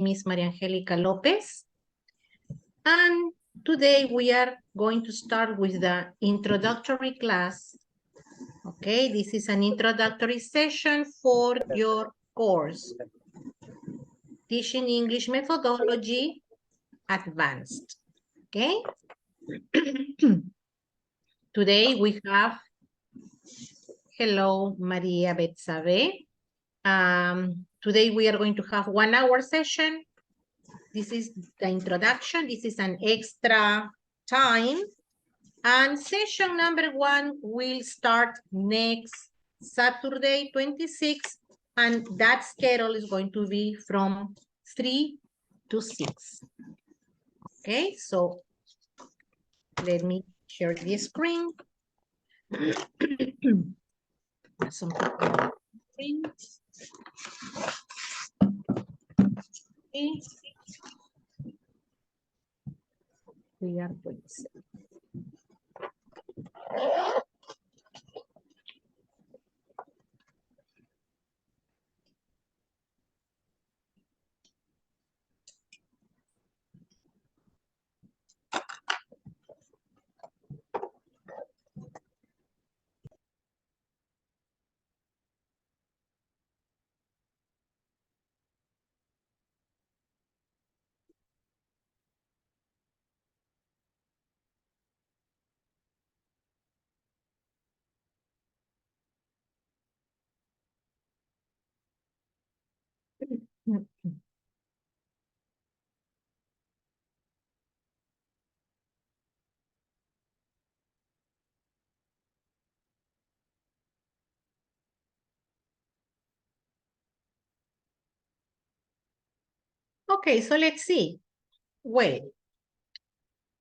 is Maria Angelica Lopez. And today we are going to start with the introductory class. Okay, this is an introductory session for your course. Teaching English Methodology Advanced. Okay. Today we have, hello, Maria Betsabe. Today we are going to have 1 hour session. This is the introduction. This is an extra time. And session number 1 will start next Saturday, 26th. And that schedule is going to be from 3 to 6. Okay, so let me share the screen. Some things. Okay. We are going to see. Okay, so let's see. Well,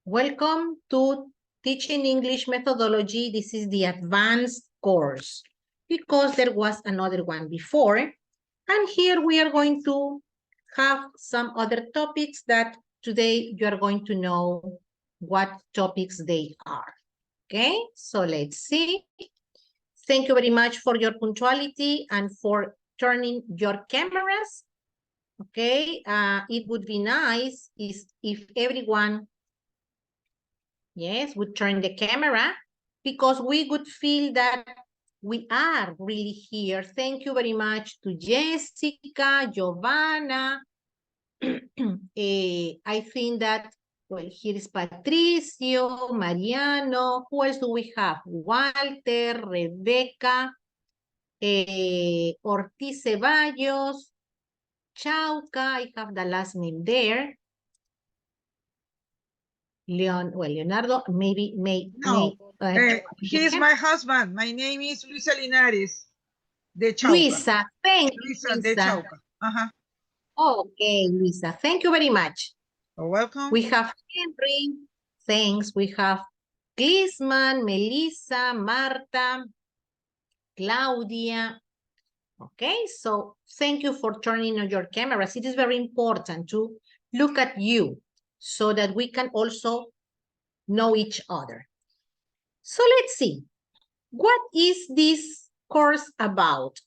welcome to Teaching English Methodology. This is the advanced course because there was another one before. And here we are going to have some other topics that today you are going to know what topics they are. Okay, so let's see. Thank you very much for your punctuality and for turning your cameras. Okay, it would be nice if everyone, yes, would turn the camera because we would feel that we are really here. Thank you very much to Jessica, Giovanna. I think that, well, here is Patricio, Mariano. Who else do we have? Walter, Rebecca, Ortiz Ceballos, Chauca. I have the last name there. Leonardo, maybe, he's my husband. My name is Luisa Linares de Chauca. Luisa, thank you, Luisa. De Chauca. Okay, Luisa, thank you very much. You're welcome. We have Henry, thanks. We have Glisman, Melissa, Marta, Claudia. Okay, so thank you for turning on your cameras. It is very important to look at you so that we can also know each other. So let's see. What is this course about?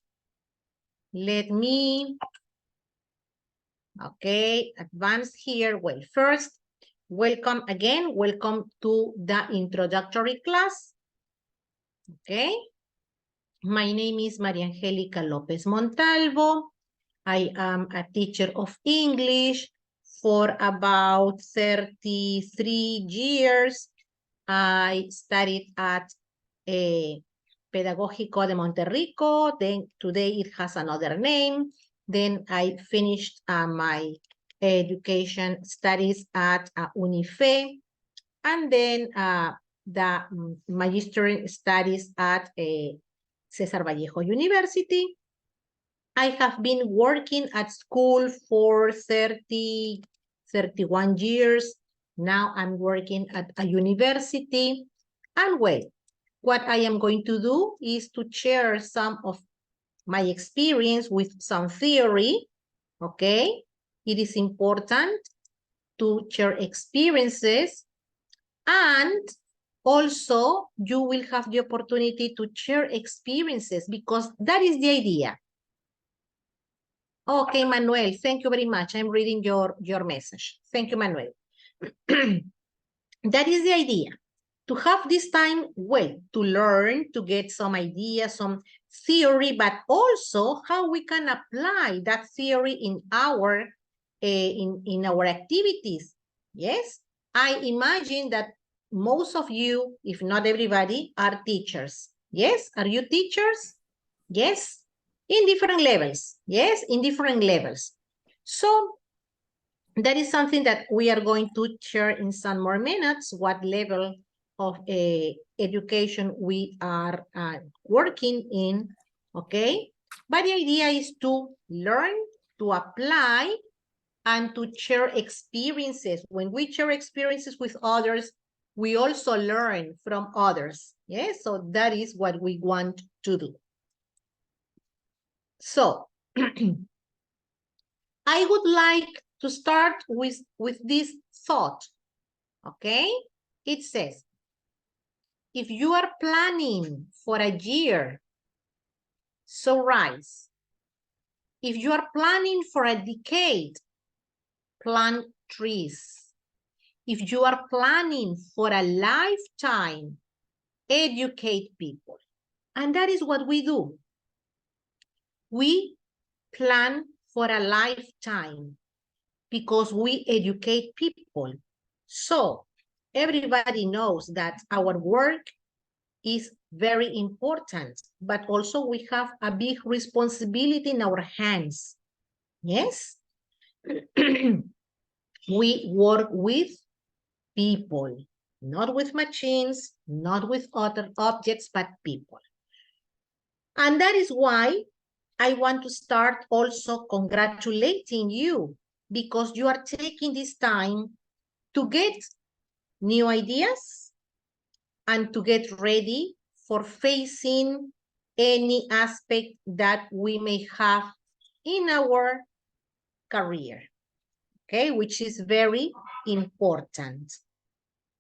Let me, okay, advance here. Well, first, welcome again. Welcome to the introductory class. Okay. My name is Maria Angelica Lopez Montalvo. I am a teacher of English for about 33 years. I studied at Pedagógico de Monterrico. Then today it has another name. Then I finished my education studies at Unife. And then the magister studies at Cesar Vallejo University. I have been working at school for 31 years. Now I'm working at a university. And well, what I am going to do is to share some of my experience with some theory, okay? It is important to share experiences, and also you will have the opportunity to share experiences because that is the idea. Okay, Manuel, thank you very much. I'm reading your message. Thank you, Manuel. That is the idea. To have this time, well, to learn, to get some ideas, some theory, but also how we can apply that theory in our activities. Yes, I imagine that most of you, if not everybody, are teachers. Yes, are you teachers? Yes, in different levels. Yes, in different levels. So that is something that we are going to share in some more minutes, what level of education we are working in, okay? But the idea is to learn, to apply, and to share experiences. When we share experiences with others, we also learn from others, yes? So that is what we want to do. So, I would like to start with this thought, okay? It says, if you are planning for a year, so rise. If you are planning for a decade, plant trees. If you are planning for a lifetime, educate people. And that is what we do. We plan for a lifetime because we educate people. So everybody knows that our work is very important, but also we have a big responsibility in our hands. Yes? We work with people, not with machines, not with other objects, but people. And that is why I want to start also congratulating you because you are taking this time to get new ideas and to get ready for facing any aspect that we may have in our career, okay, which is very important.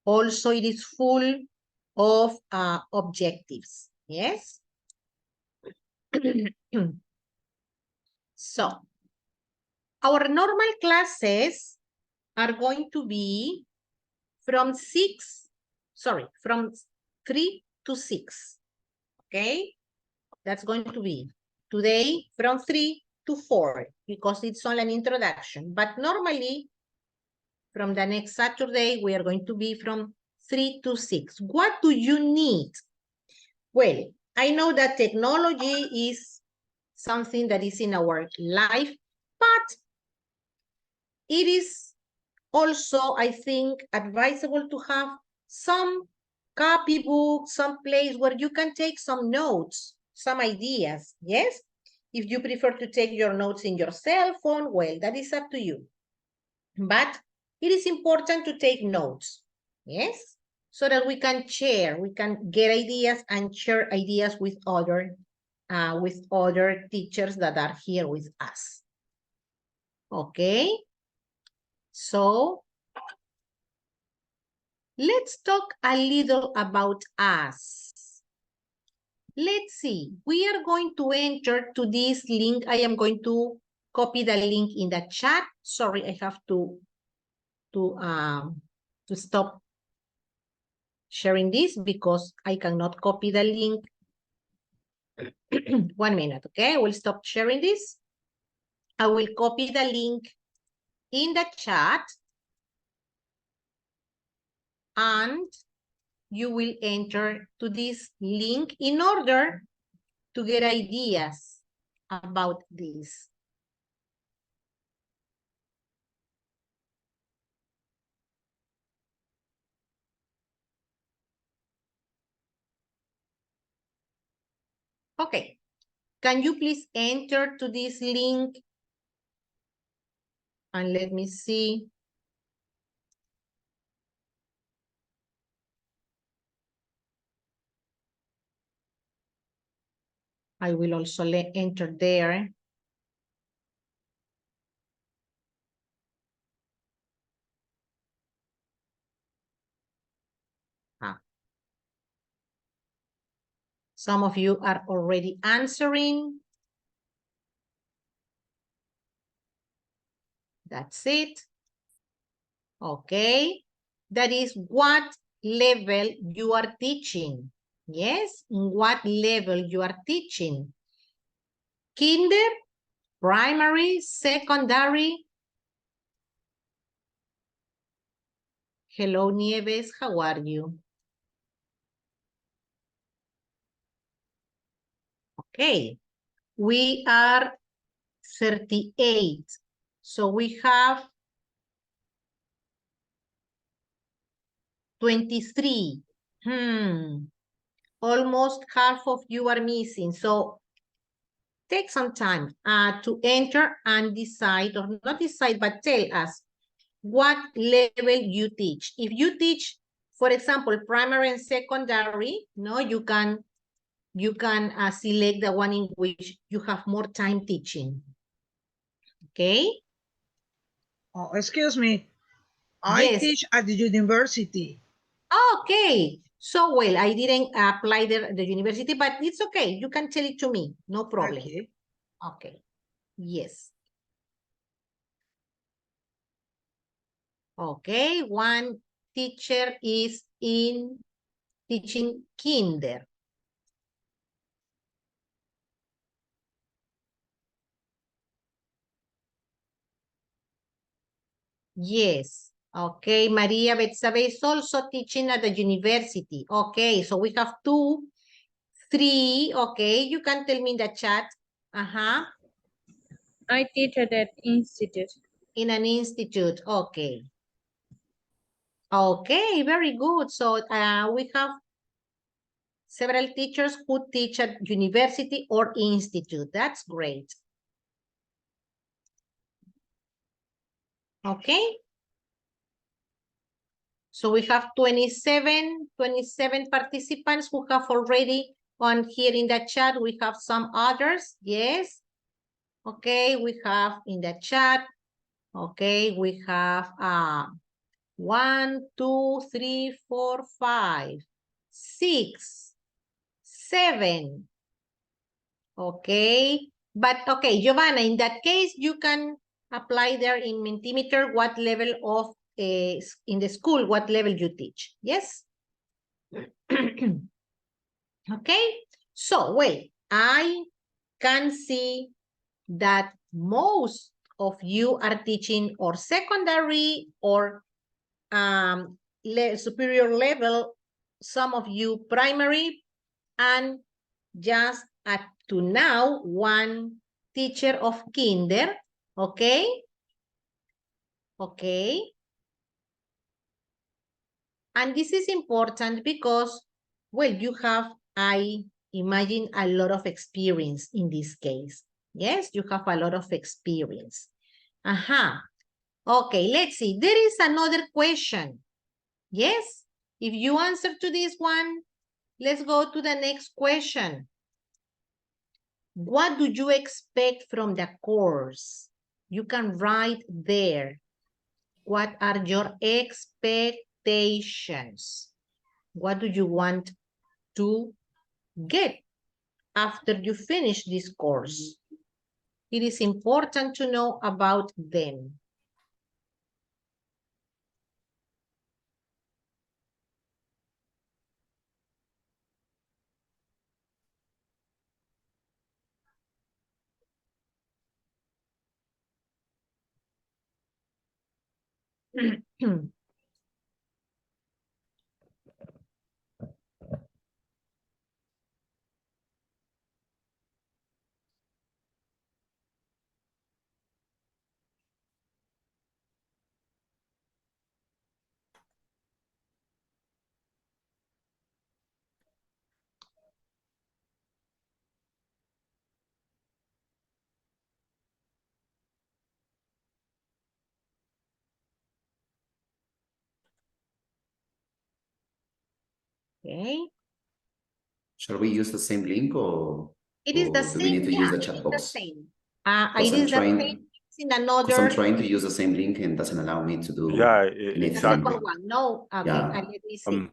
Also, it is full of objectives, yes? So, our normal classes are going to be from 3 to 6, okay? That's going to be today from 3 to 4 because it's only an introduction. But normally, from the next Saturday, we are going to be from 3 to 6. What do you need? Well, I know that technology is something that is in our life, but it is also, I think, advisable to have some copybook, some place where you can take some notes, some ideas, yes? If you prefer to take your notes in your cell phone, well, that is up to you. But it is important to take notes, yes? So that we can share, we can get ideas and share ideas with other teachers that are here with us. Okay? So, let's talk a little about us. Let's see. We are going to enter to this link. I am going to copy the link in the chat. Sorry, I have to stop sharing this because I cannot copy the link. 1 minute, okay? I will stop sharing this. I will copy the link in the chat and you will enter to this link in order to get ideas about this. Okay, can you please enter to this link? And let me see. I will also enter there. Some of you are already answering. That's it. Okay. That is what level you are teaching. Yes, in what level you are teaching. Kinder, primary, secondary. Hello, Nieves, how are you? Okay, we are 38. So we have 23. Almost half of you are missing. So take some time to enter and decide, or not decide, but tell us what level you teach. If you teach, for example, primary and secondary, no, you can select the one in which you have more time teaching. Okay? Oh, excuse me. I Yes. teach at the university. Okay. So, well, I didn't apply the university, but it's okay. You can tell it to me. No problem. Okay. Okay. Yes. Okay. One teacher is in teaching kinder. Yes. Okay. Maria Betsabe is also teaching at the university. Okay. So we have 2, 3. Okay. You can tell me in the chat. I teach at that institute. In an institute. Okay. Okay. Very good. So we have several teachers who teach at university or institute. That's great. Okay. So we have 27 participants who have already on here in the chat. We have some others. Yes. Okay. We have in the chat. Okay. We have 1, 2, 3, 4, 5, 6, 7. Okay. But okay, Giovanna, in that case, you can apply there in Mentimeter what level of, in the school, what level you teach. Yes? Okay. So, well, I can see that most of you are teaching or secondary or superior level, some of you primary, and just up to now, one teacher of kinder, okay? Okay. And this is important because, well, you have, I imagine, a lot of experience in this case. Yes, you have a lot of experience. Okay, let's see. There is another question. Yes, if you answer to this one, let's go to the next question. What do you expect from the course? You can write there. What are your expectations? What do you want to get after you finish this course? It is important to know about them. Okay. Shall we use the same link or It is the do we same. need to use the chat box? Same. Because it is the same in another. I'm trying to use the same link and doesn't allow me to do. Yeah, The exactly. second one. No. Okay. Yeah. Let me see.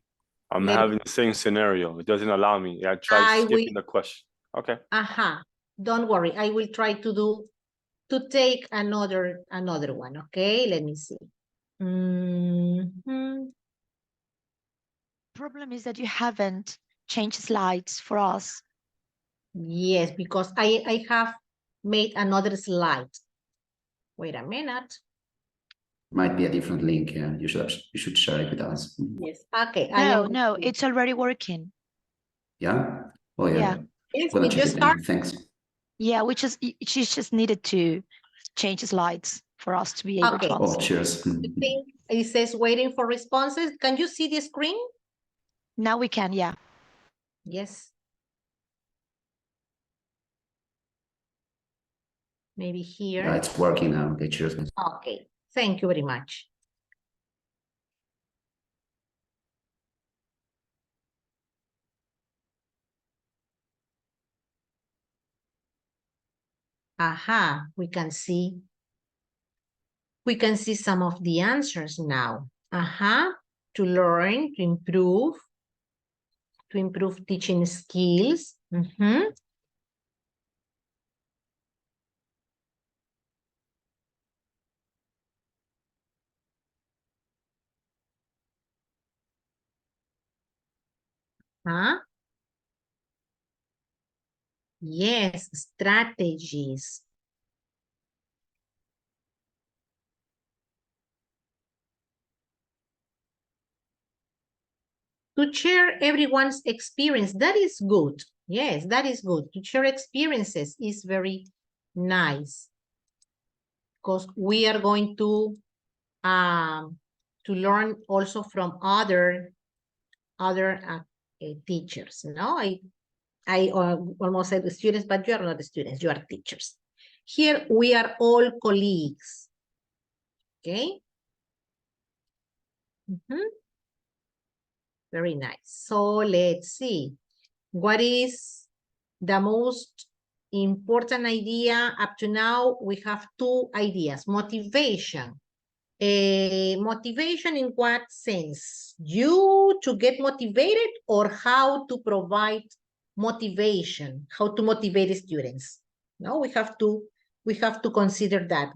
I'm having the same scenario. It doesn't allow me. I tried skipping the question. Okay. Don't worry. I will try to do to take another one. Okay, let me see. Mhm. Problem is that you haven't changed slides for us. Yes, because I have made another slide. Wait a minute. Might be a different link. Yeah, you should share it with us. Yes. Okay. No, it's already working. Yeah. Oh yeah. Yeah. Yes, Gonna it check just it then. started. Thanks. Yeah, she just needed to change the slides for us to be able Okay. to Oh, answer. cheers. I think it says waiting for responses. Can you see the screen? Now we can, yeah. Yes. Maybe here. Yeah, it's working now. Okay, cheers. Okay. Thank you very much. Aha, we can see some of the answers now. Aha, to learn, to improve teaching skills. Huh? Yes, strategies. To share everyone's experience, that is good. Yes, that is good. To share experiences is very nice because we are going to learn also from other teachers. No, I almost said the students, but you are not the students, you are teachers. Here we are all colleagues. Okay. Very nice. So let's see. What is the most important idea up to now? We have two ideas. Motivation. Motivation in what sense? You to get motivated or how to provide motivation? How to motivate students? No, we have to consider that.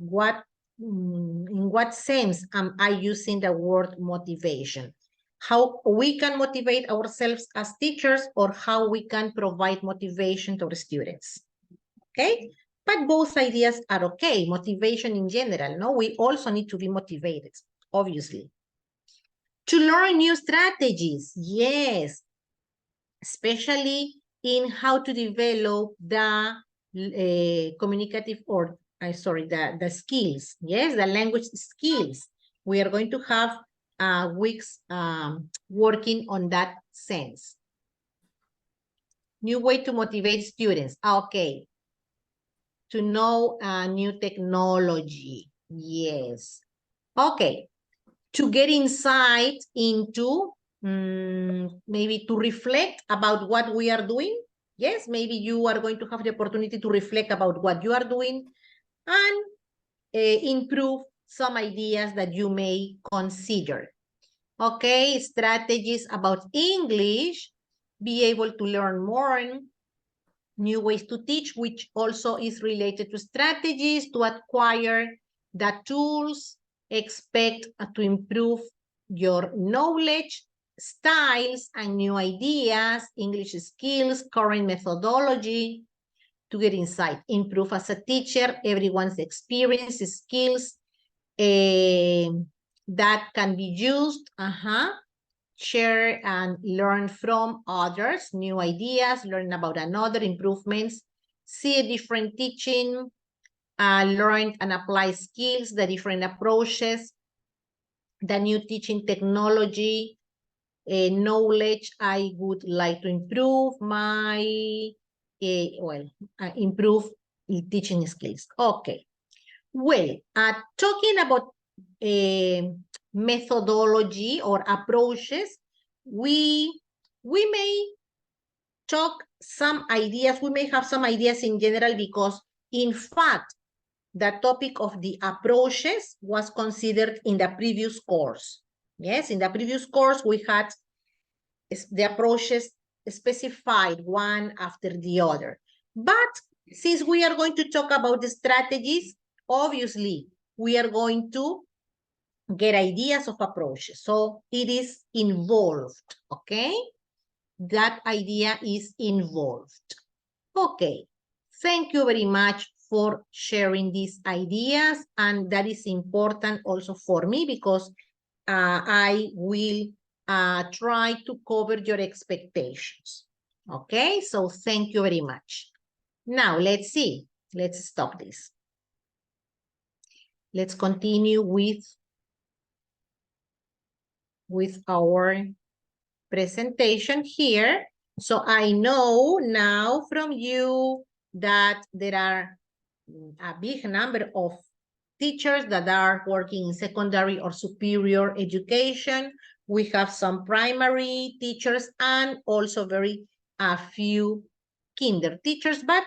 In what sense am I using the word motivation? How we can motivate ourselves as teachers or how we can provide motivation to our students. Okay? But both ideas are okay. Motivation in general, no? We also need to be motivated, obviously. To learn new strategies, yes. Especially in how to develop the communicative or, the skills. Yes, the language skills. We are going to have weeks working on that sense. New way to motivate students. Okay. To know new technology. Yes. Okay. To get insight into, maybe to reflect about what we are doing. Yes, maybe you are going to have the opportunity to reflect about what you are doing and improve some ideas that you may consider. Okay, strategies about English, be able to learn more, new ways to teach, which also is related to strategies to acquire the tools, expect to improve your knowledge, styles and new ideas, English skills, current methodology, to get insight, improve as a teacher, everyone's experience, skills that can be used, share and learn from others, new ideas, learn about another, improvements, see a different teaching, learn and apply skills, the different approaches, the new teaching technology, knowledge. I would like to improve my, improve teaching skills. Okay. Well, talking about methodology or approaches, we may talk some ideas, we may have some ideas in general because, in fact, the topic of the approaches was considered in the previous course. Yes, in the previous course, we had the approaches specified one after the other. But since we are going to talk about the strategies, obviously, we are going to get ideas of approaches. So it is involved, okay? That idea is involved. Okay, thank you very much for sharing these ideas, and that is important also for me because I will try to cover your expectations. Okay, so thank you very much. Now, let's see. Let's stop this. Let's continue with our presentation here. So I know now from you that there are a big number of teachers that are working in secondary or superior education. We have some primary teachers and also very few kinder teachers, but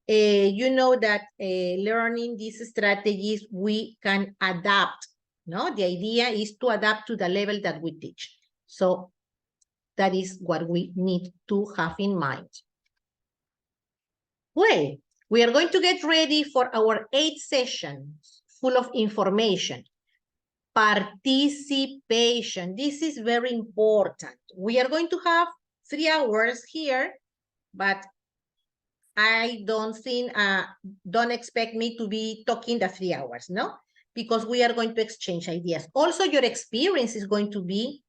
you know that learning these strategies, we can adapt, no? The idea is to adapt to the level that we teach. So that is what we need to have in mind. Well, we are going to get ready for our 8th session, full of information. Participation. This is very important. We are going to have 3 hours here, but I don't think, don't expect me to be talking the 3 hours, no? Because we are going to exchange ideas. Also, your experience is going to be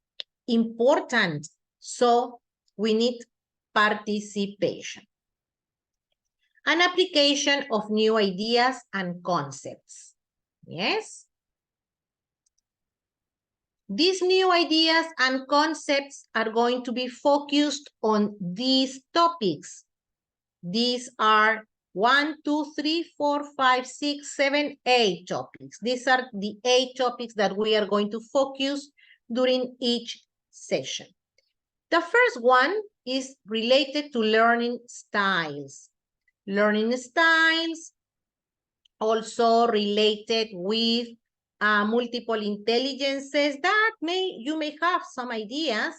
important. So we need participation. An application of new ideas and concepts. Yes? These new ideas and concepts are going to be focused on these topics. These are 1, 2, 3, 4, 5, 6, 7, 8 topics. These are the 8 topics that we are going to focus during each session. The first one is related to learning styles. Learning styles also related with multiple intelligences that you may have some ideas,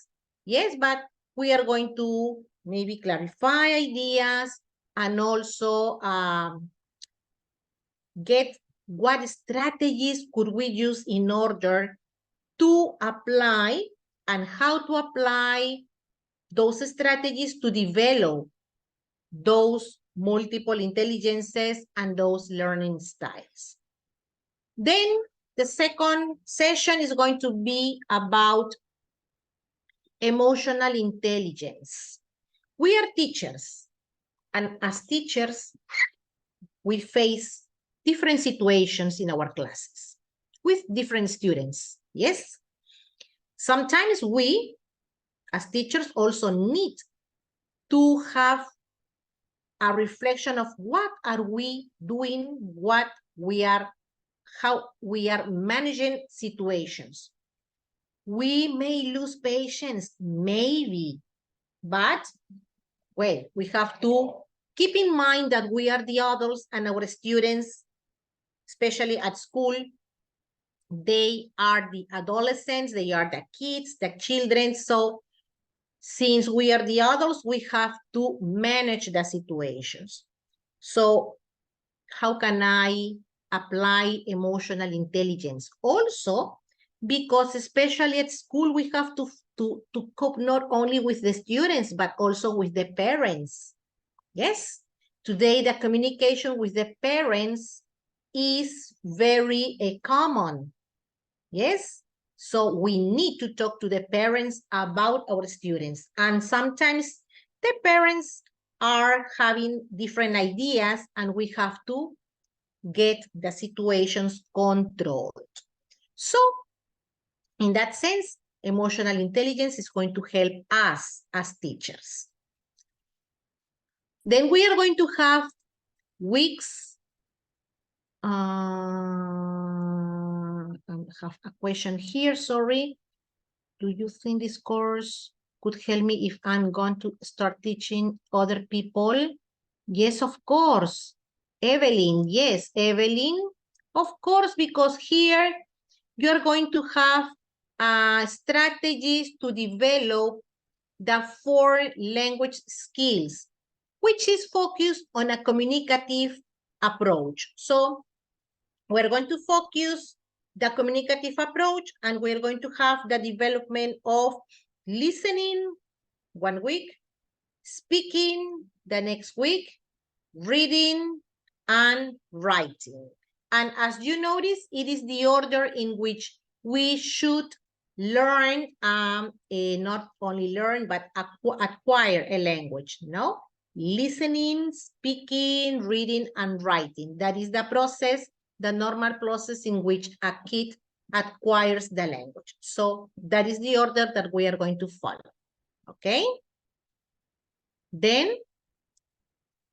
yes, but we are going to maybe clarify ideas and also get what strategies could we use in order to apply and how to apply those strategies to develop those multiple intelligences and those learning styles. Then the second session is going to be about emotional intelligence. We are teachers, and as teachers, we face different situations in our classes with different students, yes? Sometimes we, as teachers, also need to have a reflection of what are we doing, how we are managing situations. We may lose patience, maybe, but, well, we have to keep in mind that we are the adults and our students, especially at school, they are the adolescents, they are the kids, the children. So since we are the adults, we have to manage the situations. So how can I apply emotional intelligence? Also, because especially at school, we have to cope not only with the students, but also with the parents. Yes, today the communication with the parents is very common. Yes, so we need to talk to the parents about our students. And sometimes the parents are having different ideas and we have to get the situations controlled. So in that sense, emotional intelligence is going to help us as teachers. Then we are going to have weeks. I have a question here, sorry. Do you think this course could help me if I'm going to start teaching other people? Yes, of course. Evelyn, yes, Evelyn, of course, because here you're going to have strategies to develop the 4 language skills, which is focused on a communicative approach. So we're going to focus the communicative approach, and we're going to have the development of listening 1 week, speaking the next week, reading, and writing. And as you notice, it is the order in which we should learn, not only learn, but acquire a language, no? Listening, speaking, reading, and writing. That is the process, the normal process in which a kid acquires the language. So that is the order that we are going to follow, okay? Then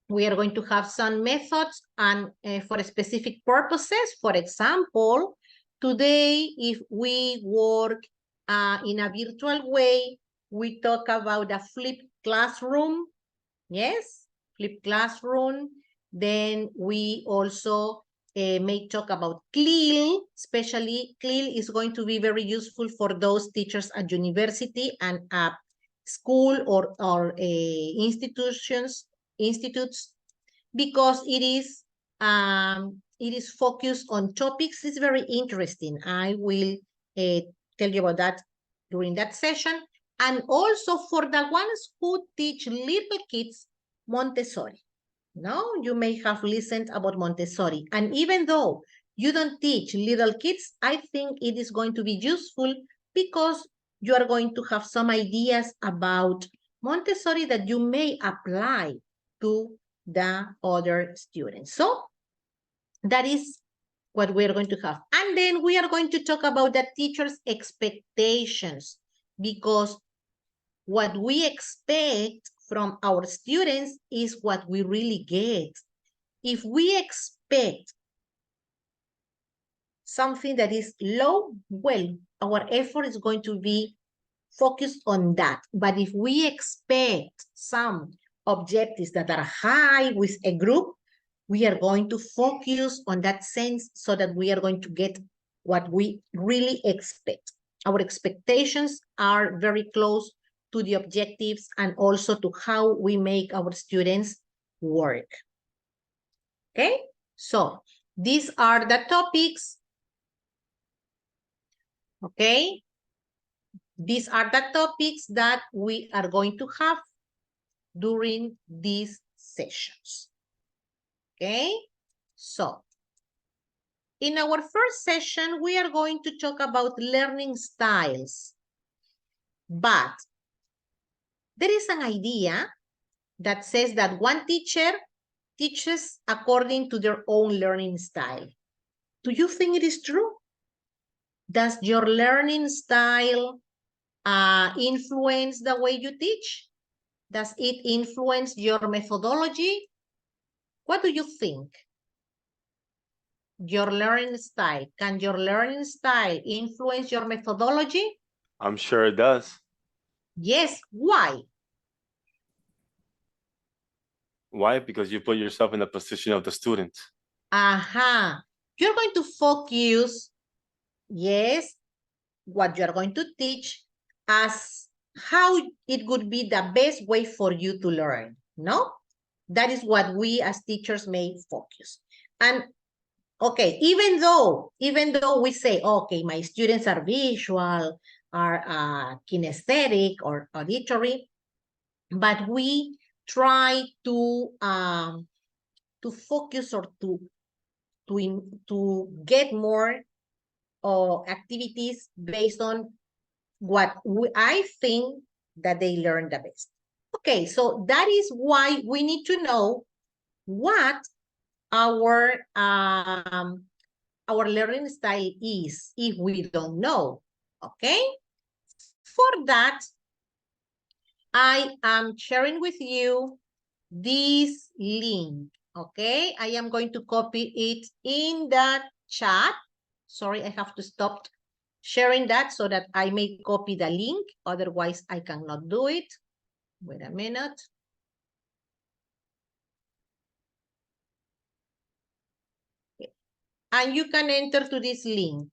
we are going to have some methods and for specific purposes. For example, today, if we work in a virtual way, we talk about a flipped classroom. Yes, flipped classroom. Then we also may talk about CLIL, especially CLIL is going to be very useful for those teachers at university and at school or institutes, because it is focused on topics. It's very interesting. I will tell you about that during that session. And also for the ones who teach little kids Montessori. No, you may have listened about Montessori. And even though you don't teach little kids, I think it is going to be useful because you are going to have some ideas about Montessori that you may apply to the other students. So that is what we're going to have. And then we are going to talk about the teacher's expectations, because what we expect from our students is what we really get. If we expect something that is low, well, our effort is going to be focused on that. But if we expect some objectives that are high with a group, we are going to focus on that sense so that we are going to get what we really expect. Our expectations are very close to the objectives and also to how we make our students work. Okay, so these are the topics. Okay, these are the topics that we are going to have during these sessions. Okay, so in our first session, we are going to talk about learning styles. But there is an idea that says that one teacher teaches according to their own learning style. Do you think it is true? Does your learning style influence the way you teach? Does it influence your methodology? What do you think? Your learning style. Can your learning style influence your methodology? I'm sure it does. Yes. Why? Why? Because you put yourself in the position of the student. Aha. You're going to focus, yes, what you're going to teach as how it would be the best way for you to learn, no? That is what we as teachers may focus. And okay, even though we say, okay, my students are visual, are kinesthetic or auditory, but we try to focus or to get more activities based on what I think that they learn the best. Okay, so that is why we need to know what our learning style is if we don't know, okay? For that, I am sharing with you this link, okay? I am going to copy it in the chat. Sorry, I have to stop sharing that so that I may copy the link. Otherwise, I cannot do it. Wait a minute. Okay. And you can enter to this link.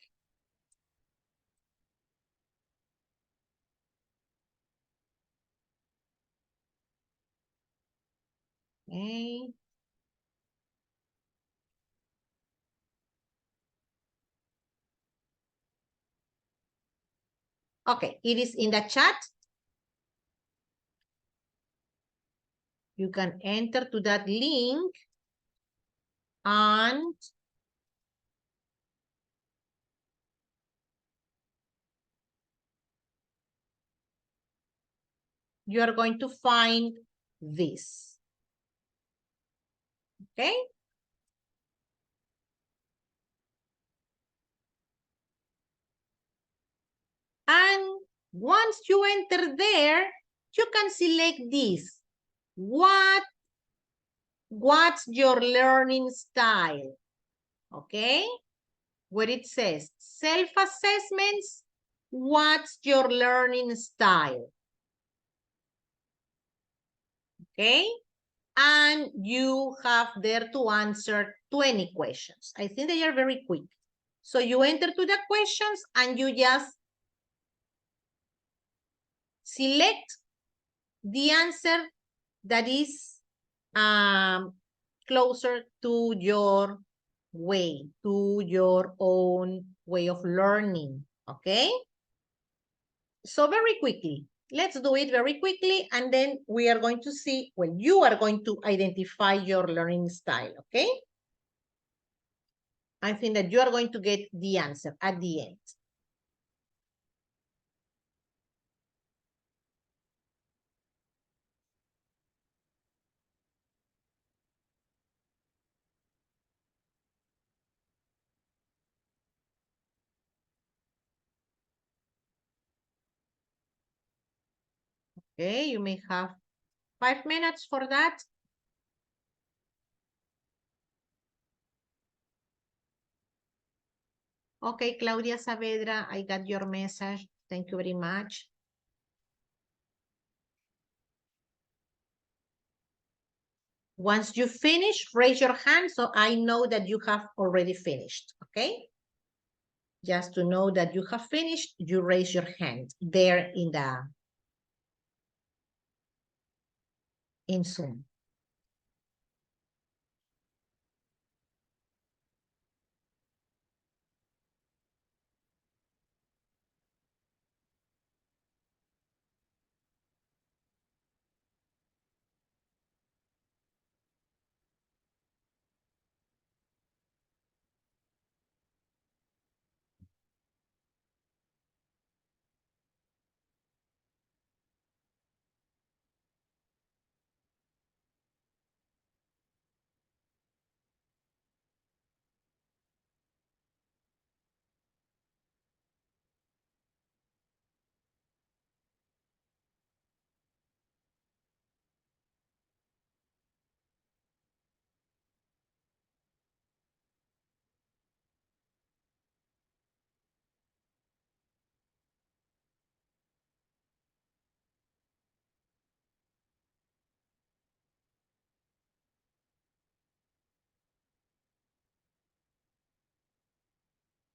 Okay. Okay, it is in the chat. You can enter to that link and you are going to find this. Okay? And once you enter there, you can select this. What's your learning style? Okay? Where it says self-assessments, what's your learning style? Okay? And you have there to answer 20 questions. I think they are very quick. So you enter to the questions and you just select the answer that is closer to your way, to your own way of learning, okay? So very quickly, let's do it very quickly, and then we are going to see, well, you are going to identify your learning style, okay? I think that you are going to get the answer at the end. Okay, you may have 5 minutes for that. Okay, Claudia Saavedra, I got your message. Thank you very much. Once you finish, raise your hand so I know that you have already finished, okay? Just to know that you have finished, you raise your hand there in Zoom.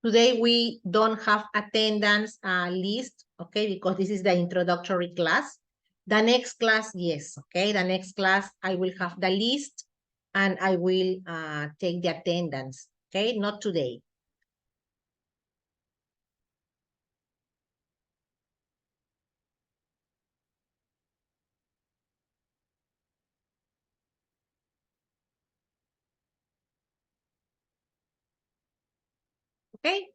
Today, we don't have attendance list, okay, because this is the introductory class. The next class, yes, okay, the next class, I will have the list and I will take the attendance, okay, not today. Okay.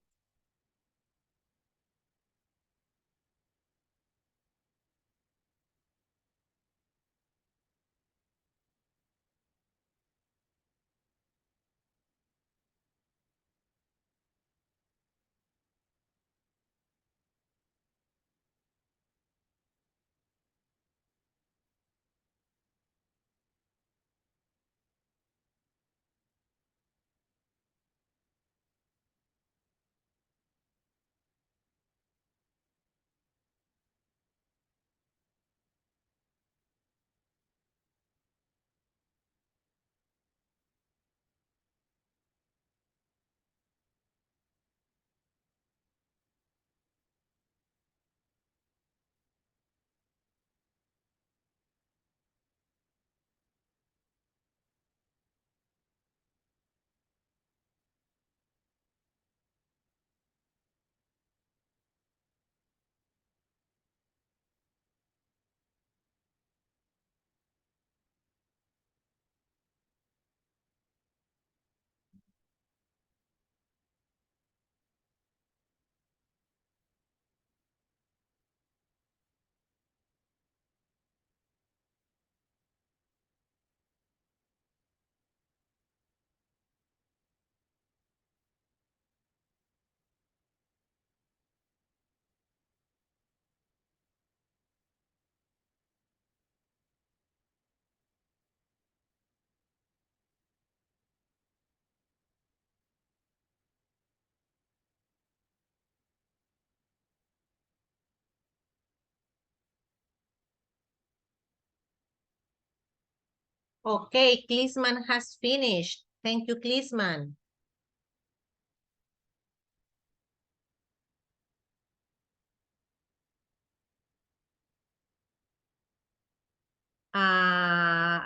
Okay, Klisman has finished. Thank you, Klisman.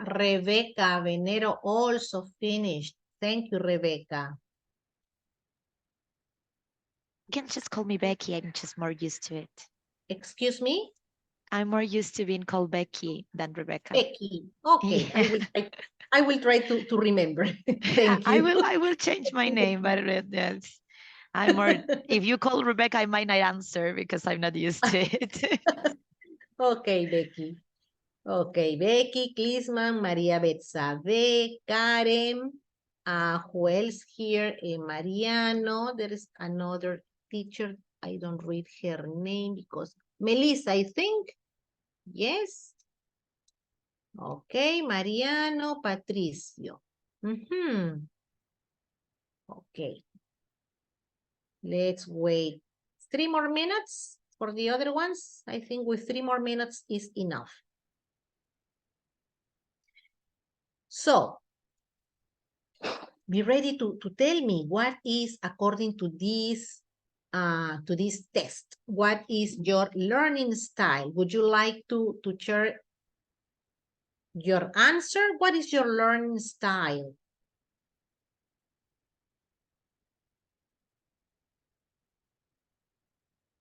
Rebecca Venero also finished. Thank you, Rebecca. You can just call me Becky. I'm just more used to it. Excuse me? I'm more used to being called Becky than Rebecca. Becky. Okay, Yeah. I will try to remember. Thank you. I will change my name, but yes, I'm more. If you call Rebecca, I might not answer because I'm not used to it. Okay, Becky. Okay, Becky, Klisman, Maria Betsabe, Karen, who else here? Mariano. There is another teacher. I don't read her name because Melissa, I think. Yes. Okay, Mariano, Patricio. Okay. Let's wait 3 more minutes for the other ones. I think with 3 more minutes is enough. So, be ready to tell me what is, according to this test, what is your learning style? Would you like to share your answer? What is your learning style?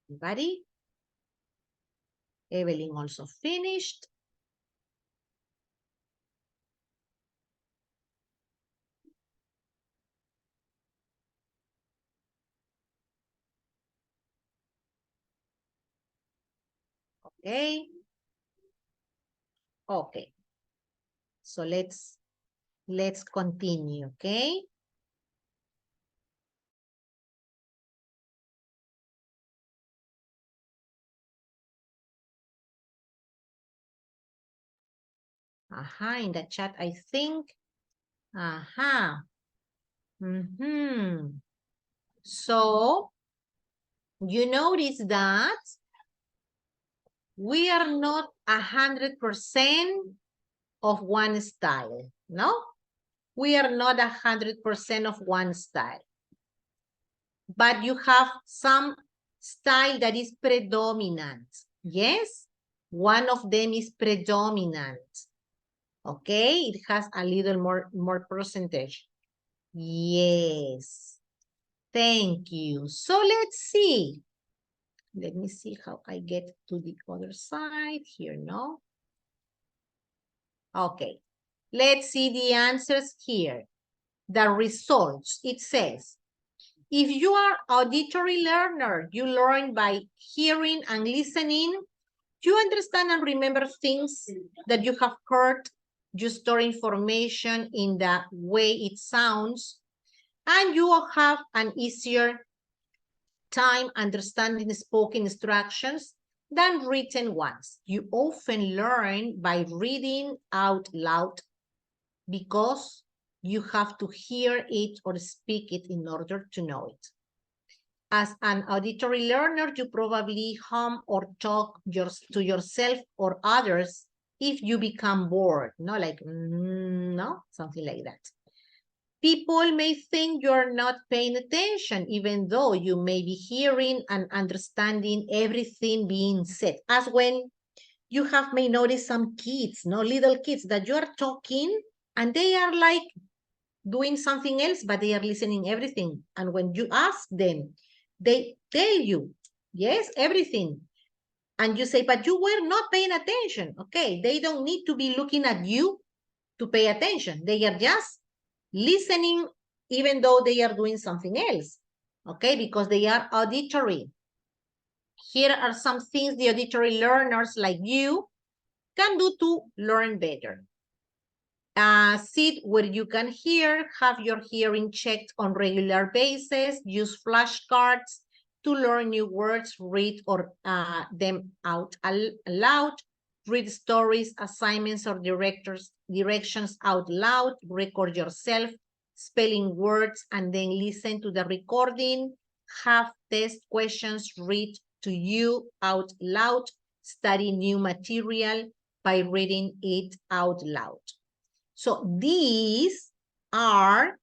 Anybody? Evelyn also finished. Okay. Okay. So let's continue, okay? In the chat, I think. So, you notice that we are not 100% of one style, no? We are not 100% of one style. But you have some style that is predominant, yes? One of them is predominant, okay? It has a little more percentage. Yes. Thank you. So let's see. Let me see how I get to the other side here, no? Okay. Let's see the answers here. The results, it says, if you are auditory learner, you learn by hearing and listening, you understand and remember things that you have heard, you store information in the way it sounds, and you will have an easier time understanding spoken instructions than written ones. You often learn by reading out loud because you have to hear it or speak it in order to know it. As an auditory learner, you probably hum or talk to yourself or others if you become bored, no, like, no, something like that. People may think you're not paying attention, even though you may be hearing and understanding everything being said. As when you may notice some kids, no, little kids that you are talking and they are like doing something else, but they are listening everything. And when you ask them, they tell you, yes, everything. And you say, but you were not paying attention. Okay, they don't need to be looking at you to pay attention. They are just listening, even though they are doing something else. Okay, because they are auditory. Here are some things the auditory learners like you can do to learn better. Sit where you can hear, have your hearing checked on regular basis, use flashcards to learn new words, read or them out loud, read stories, assignments, or directions out loud, record yourself spelling words, and then listen to the recording, have test questions read to you out loud, study new material by reading it out loud. So these are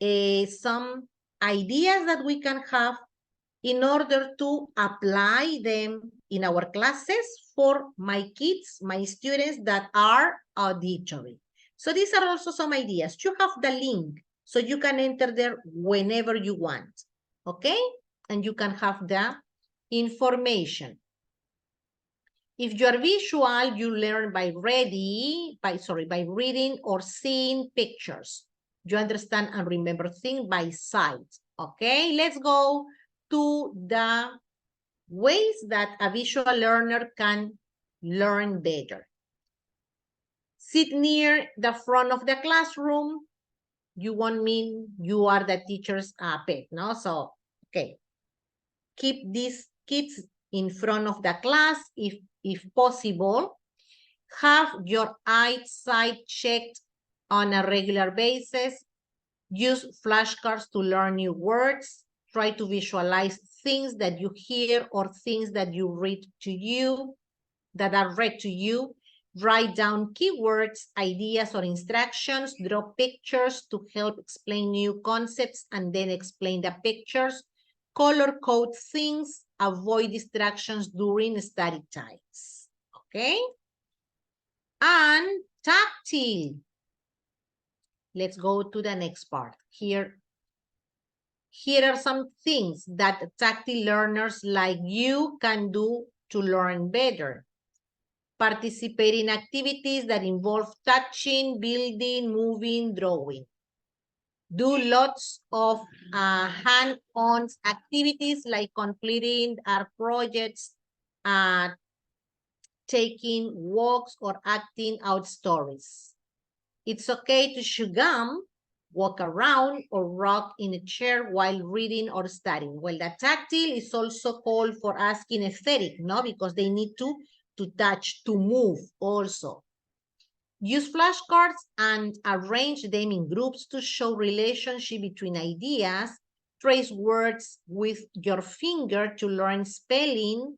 some ideas that we can have in order to apply them in our classes for my kids, my students that are auditory. So these are also some ideas. You have the link, so you can enter there whenever you want, okay? And you can have the information. If you are visual, you learn by reading or seeing pictures. You understand and remember things by sight, okay? Let's go to the ways that a visual learner can learn better. Sit near the front of the classroom. You won't mean you are the teacher's pet, no? So, okay. Keep these kids in front of the class if possible. Have your eyesight checked on a regular basis. Use flashcards to learn new words. Try to visualize things that you hear or things that you read to you, that are read to you. Write down keywords, ideas, or instructions. Draw pictures to help explain new concepts and then explain the pictures. Color code things. Avoid distractions during study times. Okay? And tactile. Let's go to the next part. Here are some things that tactile learners like you can do to learn better. Participate in activities that involve touching, building, moving, drawing. Do lots of hand-on activities like completing art projects, taking walks, or acting out stories. It's okay to chew gum, walk around, or rock in a chair while reading or studying. Well, the tactile is also called for us kinesthetic, no? Because they need to touch, to move also. Use flashcards and arrange them in groups to show relationship between ideas. Trace words with your finger to learn spelling.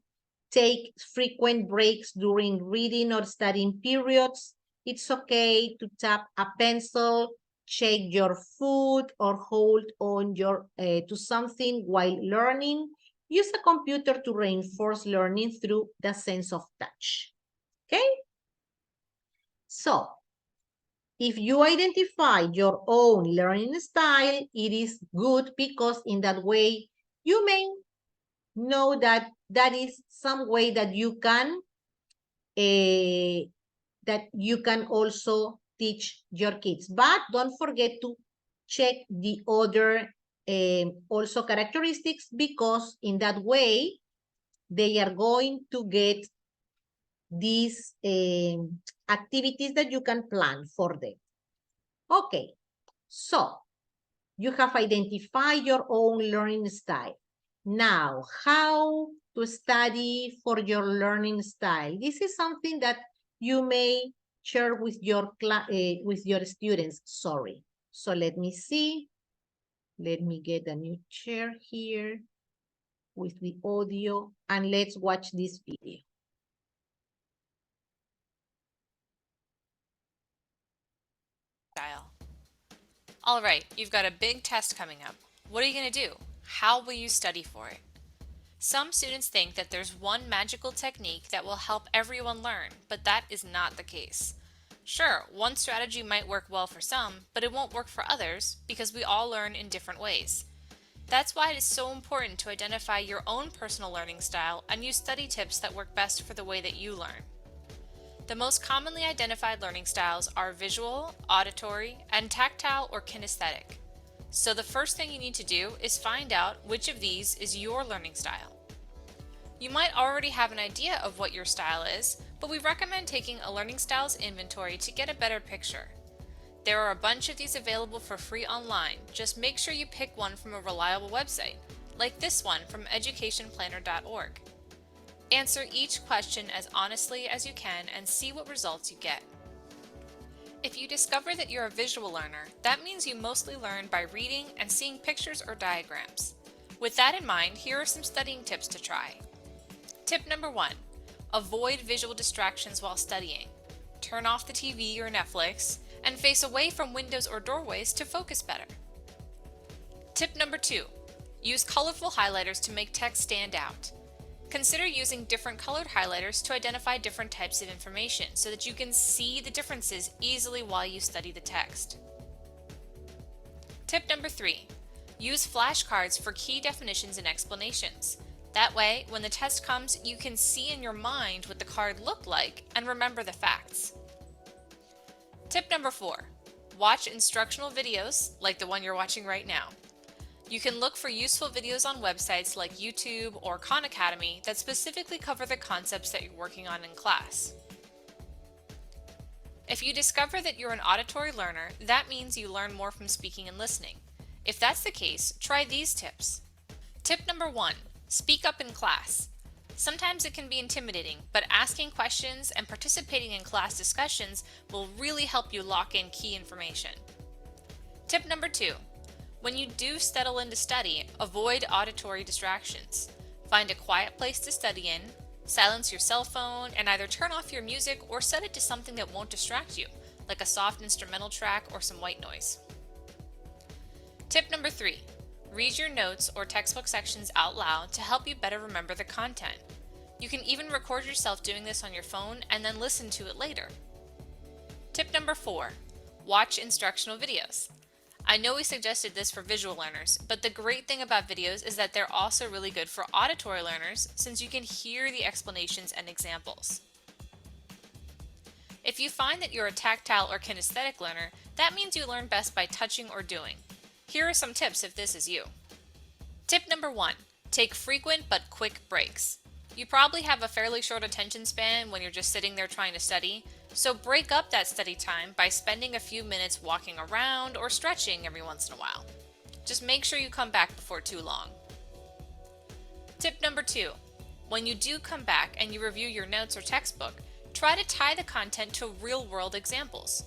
Take frequent breaks during reading or studying periods. It's okay to tap a pencil, check your food, or hold on to something while learning. Use a computer to reinforce learning through the sense of touch. Okay? So, if you identify your own learning style, it is good because in that way, you may know that that is some way that you can also teach your kids. But don't forget to check the other also characteristics, because in that way, they are going to get these activities that you can plan for them. Okay, so you have identified your own learning style. Now, how to study for your learning style? This is something that you may share with your students. Sorry. So let me see. Let me get a new chair here with the audio, and let's watch this video. All right, you've got a big test coming up. What are you going to do? How will you study for it? Some students think that there's one magical technique that will help everyone learn, but that is not the case. Sure, one strategy might work well for some, but it won't work for others because we all learn in different ways. That's why it is so important to identify your own personal learning style and use study tips that work best for the way that you learn. The most commonly identified learning styles are visual, auditory, and tactile or kinesthetic. So the first thing you need to do is find out which of these is your learning style. You might already have an idea of what your style is, but we recommend taking a learning styles inventory to get a better picture. There are a bunch of these available for free online. Just make sure you pick one from a reliable website, like this one from educationplanner.org. Answer each question as honestly as you can and see what results you get. If you discover that you're a visual learner, that means you mostly learn by reading and seeing pictures or diagrams. With that in mind, here are some studying tips to try. Tip number 1, avoid visual distractions while studying. Turn off the TV or Netflix and face away from windows or doorways to focus better. Tip number 2, use colorful highlighters to make text stand out. Consider using different colored highlighters to identify different types of information so that you can see the differences easily while you study the text. Tip number 3, use flashcards for key definitions and explanations. That way, when the test comes, you can see in your mind what the card looked like and remember the facts. Tip number 4, watch instructional videos like the one you're watching right now. You can look for useful videos on websites like YouTube or Khan Academy that specifically cover the concepts that you're working on in class. If you discover that you're an auditory learner, that means you learn more from speaking and listening. If that's the case, try these tips. Tip number 1, speak up in class. Sometimes it can be intimidating, but asking questions and participating in class discussions will really help you lock in key information. Tip number 2, when you do settle in to study, avoid auditory distractions. Find a quiet place to study in, silence your cell phone, and either turn off your music or set it to something that won't distract you, like a soft instrumental track or some white noise. Tip number 3, read your notes or textbook sections out loud to help you better remember the content. You can even record yourself doing this on your phone and then listen to it later. Tip number 4, watch instructional videos. I know we suggested this for visual learners, but the great thing about videos is that they're also really good for auditory learners since you can hear the explanations and examples. If you find that you're a tactile or kinesthetic learner, that means you learn best by touching or doing. Here are some tips if this is you. Tip number 1, take frequent but quick breaks. You probably have a fairly short attention span when you're just sitting there trying to study, so break up that study time by spending a few minutes walking around or stretching every once in a while. Just make sure you come back before too long. Tip number 2, when you do come back and you review your notes or textbook, try to tie the content to real-world examples.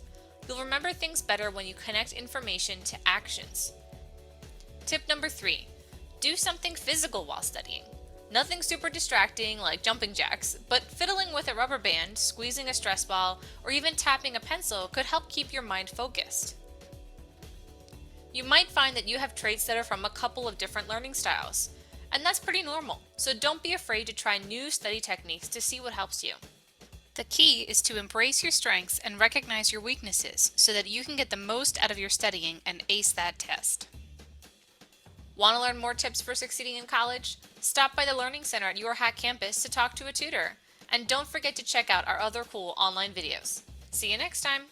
You'll remember things better when you connect information to actions. Tip number 3, do something physical while studying. Nothing super distracting like jumping jacks, but fiddling with a rubber band, squeezing a stress ball, or even tapping a pencil could help keep your mind focused. You might find that you have traits that are from a couple of different learning styles, and that's pretty normal, so don't be afraid to try new study techniques to see what helps you. The key is to embrace your strengths and recognize your weaknesses so that you can get the most out of your studying and ace that test. Want to learn more tips for succeeding in college? Stop by the Learning Center at your Hack campus to talk to a tutor. And don't forget to check out our other cool online videos. See you next time!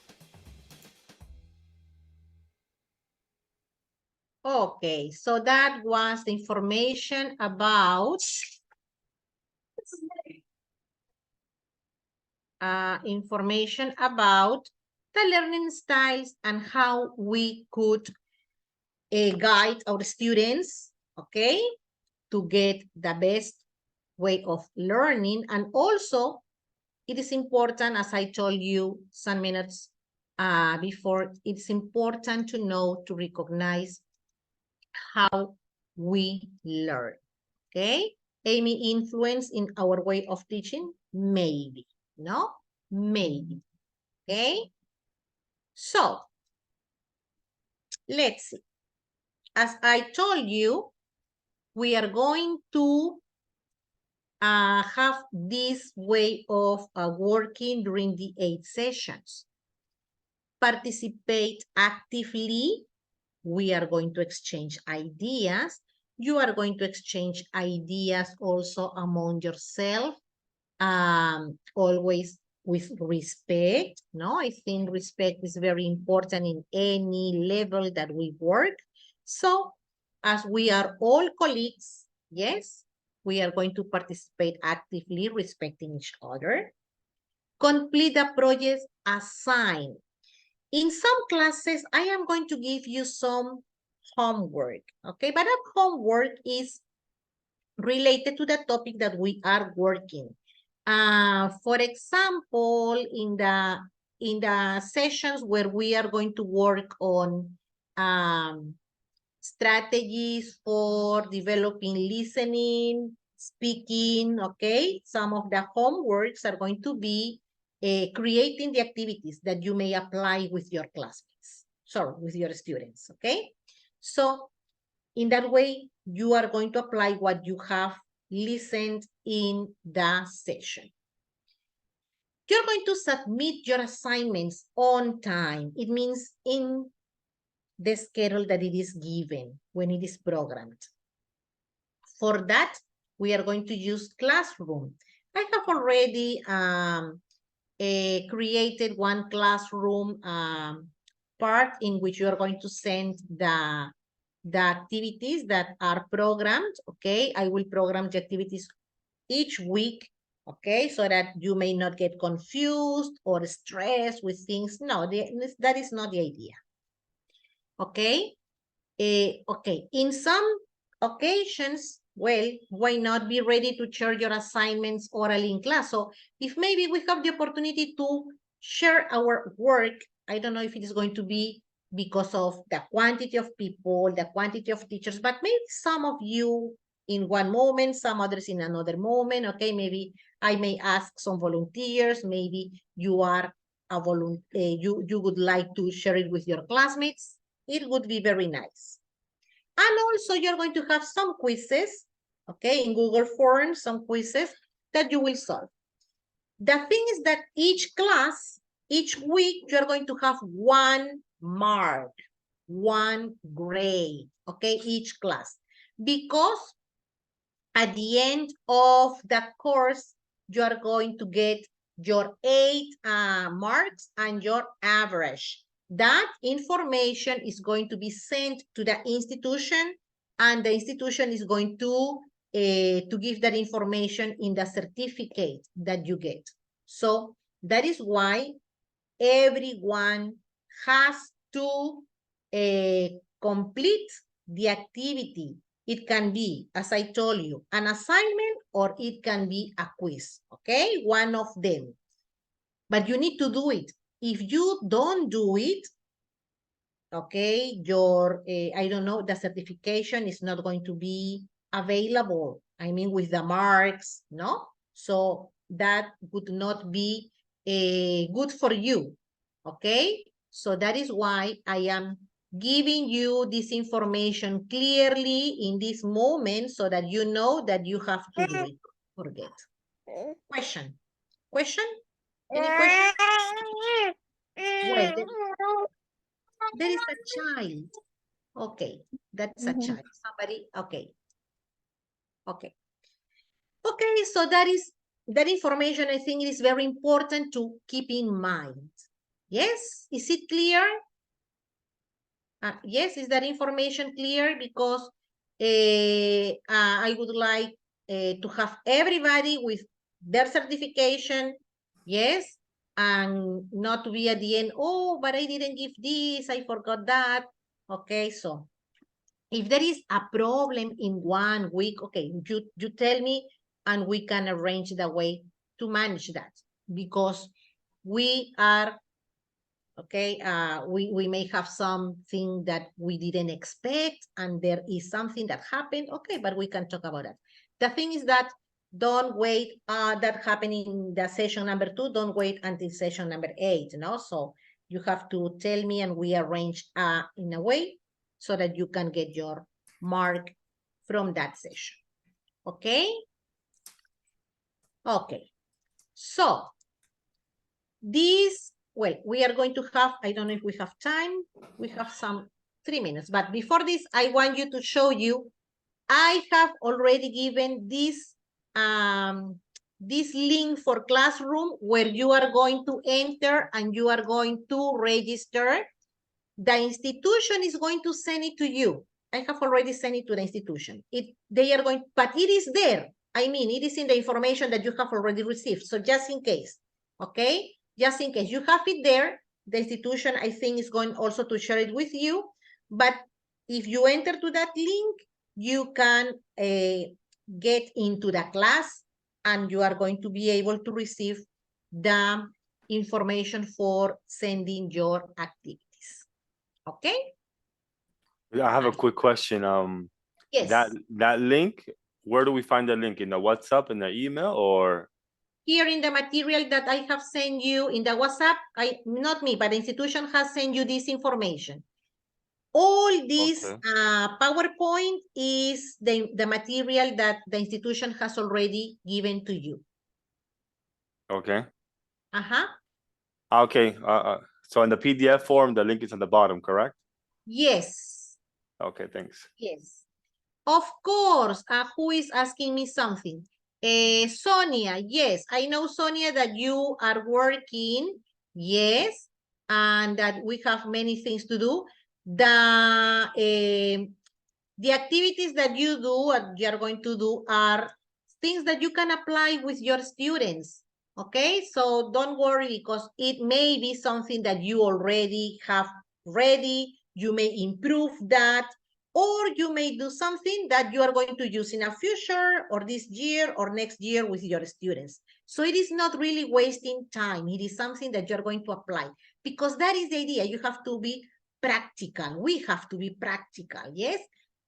Okay, so that was the information about the learning styles and how we could guide our students, okay, to get the best way of learning. And also, it is important, as I told you some minutes before, it's important to know to recognize how we learn, okay? Any influence in our way of teaching? Maybe, no? Maybe, okay? So, let's see. As I told you, we are going to have this way of working during the 8 sessions. Participate actively. We are going to exchange ideas. You are going to exchange ideas also among yourself, always with respect. No, I think respect is very important in any level that we work. So, as we are all colleagues, yes, we are going to participate actively, respecting each other. Complete the projects assigned. In some classes, I am going to give you some homework, okay? But that homework is related to the topic that we are working. For example, in the sessions where we are going to work on strategies for developing listening, speaking, okay? Some of the homeworks are going to be creating the activities that you may apply with your classmates, sorry, with your students, okay? So in that way, you are going to apply what you have listened in the session. You're going to submit your assignments on time. It means in the schedule that it is given when it is programmed. For that, we are going to use Classroom. I have already created one Classroom part in which you are going to send the activities that are programmed, okay? I will program the activities each week, okay? So that you may not get confused or stressed with things. No, that is not the idea, okay? Okay, in some occasions, well, why not be ready to share your assignments orally in class? So if maybe we have the opportunity to share our work, I don't know if it is going to be because of the quantity of people, the quantity of teachers, but maybe some of you in one moment, some others in another moment, okay? Maybe I may ask some volunteers, maybe you are a you would like to share it with your classmates. It would be very nice. And also you're going to have some quizzes, okay, in Google Forms, some quizzes that you will solve. The thing is that each class, each week, you're going to have 1 mark, 1 grade, okay, each class. Because at the end of the course, you are going to get your 8 marks and your average. That information is going to be sent to the institution, and the institution is going to give that information in the certificate that you get. So that is why everyone has to complete the activity. It can be, as I told you, an assignment, or it can be a quiz, okay? One of them. But you need to do it. If you don't do it, okay, your, I don't know, the certification is not going to be available. I mean, with the marks, no? So that would not be good for you, okay? So that is why I am giving you this information clearly in this moment so that you know that you have to do it. Forget. Question? Question? Any question? Well, there is a child. Okay, that's a child. Somebody, okay. Okay. Okay, so that information, I think it is very important to keep in mind. Yes, is it clear? Yes, is that information clear? Because I would like to have everybody with their certification, yes, and not to be at the end, oh, but I didn't give this, I forgot that. Okay, so if there is a problem in 1 week, okay, you tell me, and we can arrange the way to manage that, because we are, okay, we may have something that we didn't expect, and there is something that happened, okay, but we can talk about that. The thing is that don't wait, that happened in the session number 2, don't wait until session number 8, no? So you have to tell me, and we arrange in a way so that you can get your mark from that session, okay? Okay, so this, well, we are going to have, I don't know if we have time, we have some 3 minutes, but before this, I want you to show you, I have already given this link for Classroom where you are going to enter and you are going to register. The institution is going to send it to you. I have already sent it to the institution. They are going, but it is there. I mean, it is in the information that you have already received. So just in case, okay? Just in case you have it there, the institution, I think, is going also to share it with you. But if you enter to that link, you can get into the class, and you are going to be able to receive the information for sending your activities. Okay? I have a quick question. Yes. That link, where do we find the link? In the WhatsApp, in the email, or? Here in the material that I have sent you in the WhatsApp, not me, but the institution has sent you this information. All this Okay. PowerPoint is the material that the institution has already given to you. Okay. Uh-huh. Okay. So in the PDF form, the link is on the bottom, correct? Yes. Okay, thanks. Yes. Of course. Who is asking me something? Sonia, yes. I know, Sonia, that you are working. Yes. And that we have many things to do. The activities that you do and you are going to do are things that you can apply with your students. Okay, so don't worry, because it may be something that you already have ready. You may improve that, or you may do something that you are going to use in a future or this year or next year with your students. So it is not really wasting time. It is something that you're going to apply, because that is the idea. You have to be practical. We have to be practical, yes?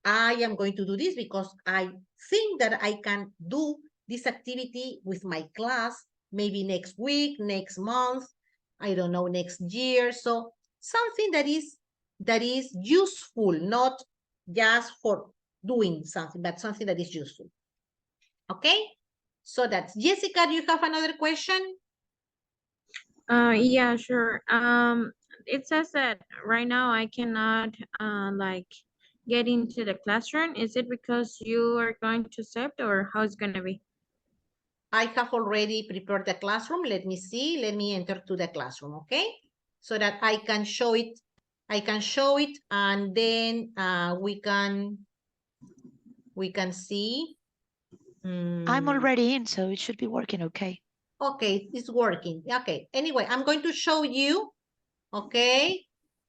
I am going to do this because I think that I can do this activity with my class, maybe next week, next month, I don't know, next year. So something that is useful, not just for doing something, but something that is useful. Okay? So that's Jessica. Do you have another question? Yeah, sure. It says that right now I cannot like get into the classroom. Is it because you are going to accept, or how it's gonna be? I have already prepared the classroom. Let me see. Let me enter to the classroom, okay? So that I can show it. I can show it, and then we can see. I'm already in, so it should be working okay. Okay, it's working. Okay. Anyway, I'm going to show you. Okay.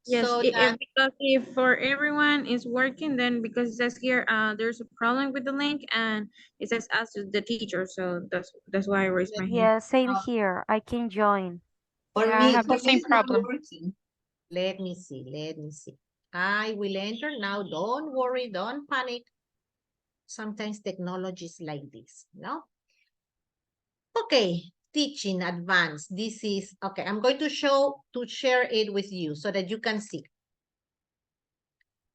Yes, So that, because if for everyone is working, then because it says here there's a problem with the link and it says ask the teacher, so that's why I raised my hand. Yeah, same here. I can join. For Yeah, I me, have the same it's not problem. working. let me see. Let me see. I will enter now. Don't worry. Don't panic. Sometimes technology is like this, no? Okay, teaching advanced. This is, okay, I'm going to share it with you so that you can see.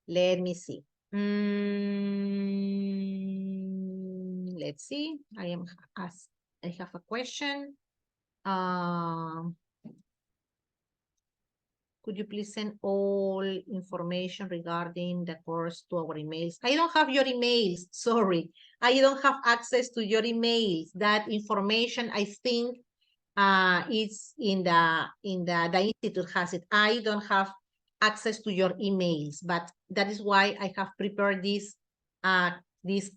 Let me see. Let's see. I have a question. Could you please send all information regarding the course to our emails? I don't have your emails, sorry. I don't have access to your emails. That information, I think, is in the institute has it. I don't have access to your emails, but that is why I have prepared this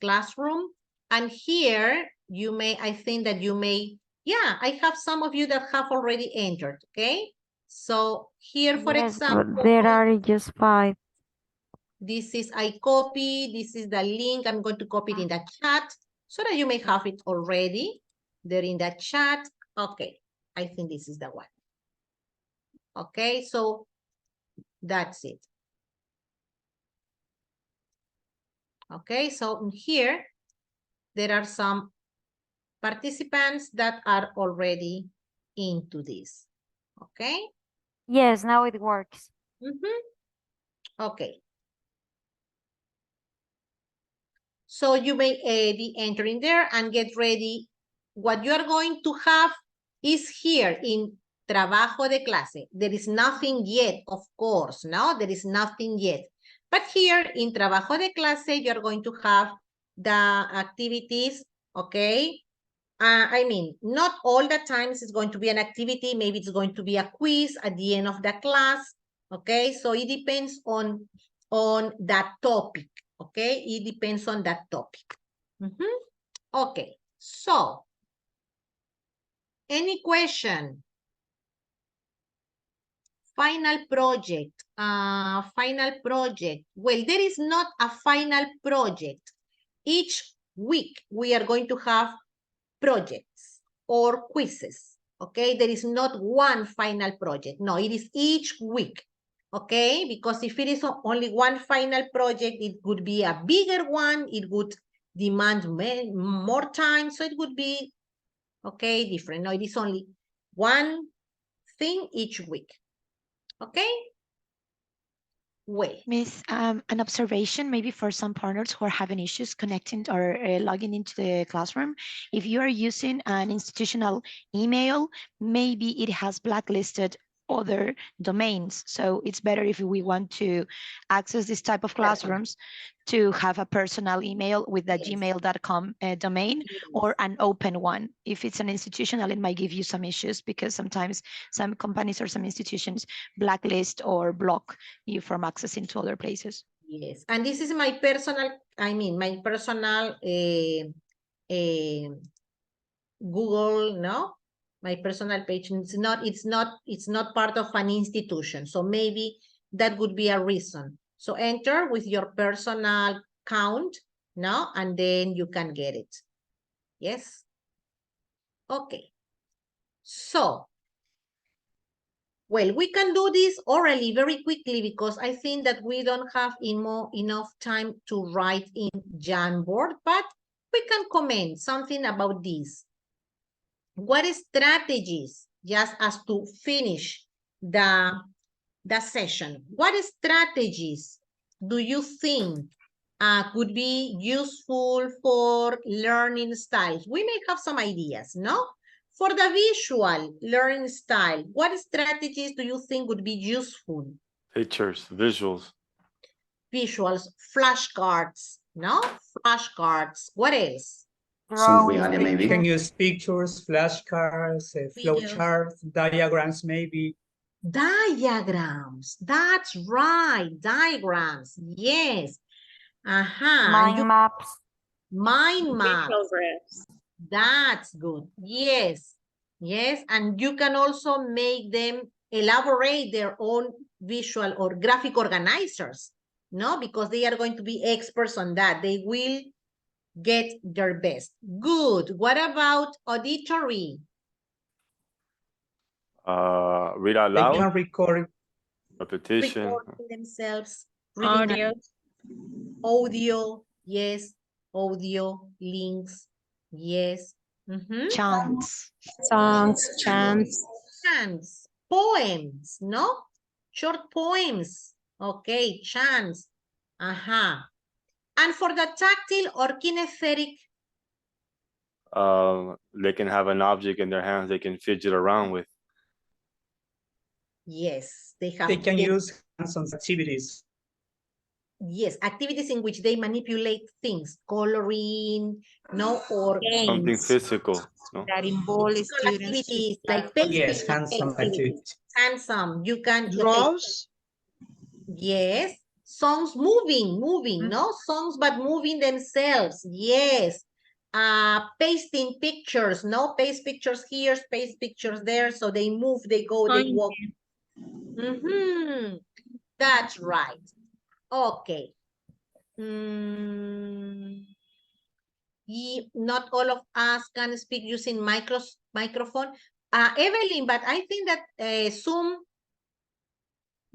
classroom. And here you may, I think that you may, yeah, I have some of you that have already entered, okay? So here, for Yes, example, but there are just 5. this is, I copy, this is the link. I'm going to copy it in the chat so that you may have it already. There in the chat. Okay, I think this is the one. Okay, so that's it. Okay, so here, there are some participants that are already into this. Okay? Yes, now it works. Okay. So you may be entering there and get ready. What you are going to have is here in trabajo de clase. There is nothing yet, of course, no? There is nothing yet. But here in trabajo de clase, you're going to have the activities, okay? I mean, not all the times it's going to be an activity. Maybe it's going to be a quiz at the end of the class, okay? So it depends on that topic, okay? It depends on that topic. Okay, so any question? Final project, final project. Well, there is not a final project. Each week we are going to have projects or quizzes, okay? There is not one final project. No, it is each week, okay? Because if it is only one final project, it would be a bigger one. It would demand more time, so it would be Okay, different. No, it is only one thing each week. Okay? Well, Miss, an observation maybe for some partners who are having issues connecting or logging into the classroom. If you are using an institutional email, maybe it has blacklisted other domains. So it's better if we want to access this type of classrooms to have a personal email with the Yes. gmail.com domain or an open one. If it's an institutional, it might give you some issues because sometimes some companies or some institutions blacklist or block you from accessing to other places. yes. And this is my personal, my personal Google, no? My personal page. It's not part of an institution. So maybe that would be a reason. So enter with your personal account, no? And then you can get it. Yes? Okay. So, well, we can do this orally very quickly because I think that we don't have enough time to write in Jamboard, but we can comment something about this. What strategies, just as to finish the session, what strategies do you think could be useful for learning styles? We may have some ideas, no? For the visual learning style, what strategies do you think would be useful? Pictures, visuals. Visuals, flashcards, no? Flashcards. What else? Some Drawing. realia maybe. You can use pictures, flashcards, flow Videos. charts, diagrams maybe. Diagrams. That's right. Diagrams. Yes. Mind maps. Mind maps. Progress. That's good. Yes. Yes. And you can also make them elaborate their own visual or graphic organizers, no? Because they are going to be experts on that. They will get their best. Good. What about auditory? Read out They loud, can record repetition. Recording themselves. Reading audio. Yes. Audio. Links. Yes. Chants. Songs, chants. Chants. Poems. No? Short poems. Okay. Chants. And for the tactile or kinesthetic, They can have an object in their hands they can fidget around with. yes, they have. they can use hands-on activities. Yes, activities in which they manipulate things, coloring, no, or Something physical, no? That involve physical students. activities like pasting Yes, hands-on activities. handsome. You can Draws. yes, songs moving, no songs, but moving themselves. Yes, pasting pictures, no, paste pictures here, paste pictures there, so they move, they go, they walk. That's right. Okay. Not all of us can speak using microphone. Evelyn, but I think that Zoom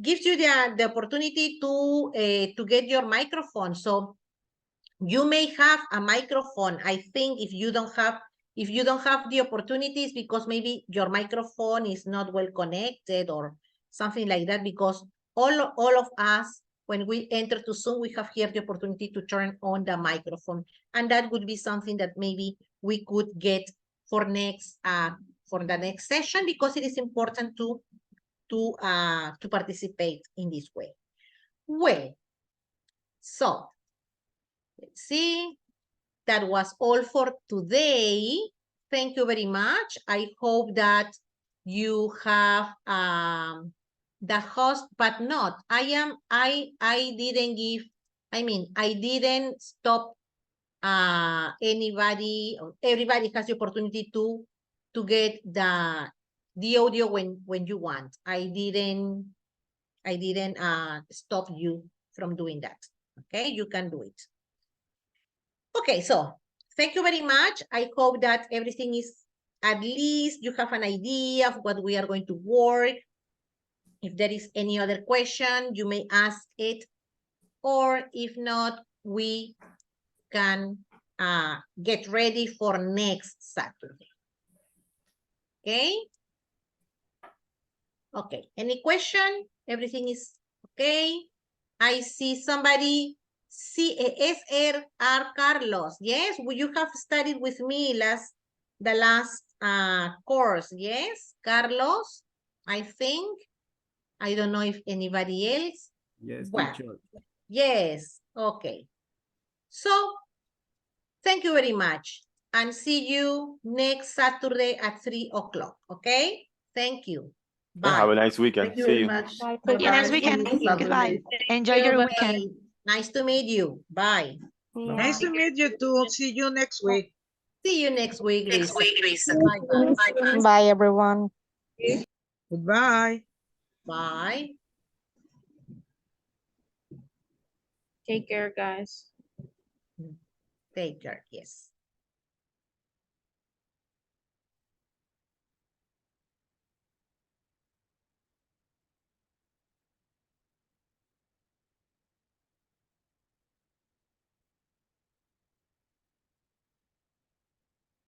gives you the opportunity to get your microphone. So you may have a microphone. I think if you don't have the opportunities because maybe your microphone is not well connected or something like that, because all of us, when we enter to Zoom, we have here the opportunity to turn on the microphone. And that would be something that maybe we could get for the next session, because it is important to participate in this way. Well, so let's see. That was all for today. Thank you very much. I hope that you have the host, but not. I didn't stop anybody. Everybody has the opportunity to get the audio when you want. I didn't stop you from doing that. Okay, you can do it. Okay, so thank you very much. I hope that everything is, at least you have an idea of what we are going to work. If there is any other question, you may ask it, or if not, we can get ready for next Saturday. Okay? Okay, any question? Everything is okay? I see somebody, SRR Carlos. Yes, you have studied with me the last course. Yes, Carlos, I think. I don't know if anybody else. Yes, Well, teacher. yes, okay. So, thank you very much. And see you next Saturday at 3 o'clock, okay? Thank you. Yeah, have Bye. a nice weekend. Thank you See very you. much. Bye. Have a nice weekend. Goodbye. Enjoy your weekend. Nice to meet you. Bye. Nice to meet you too. See you next week. See you next week, Lisa. Bye-bye. Bye, everyone. Goodbye. Bye. Take care, guys. Take care, yes.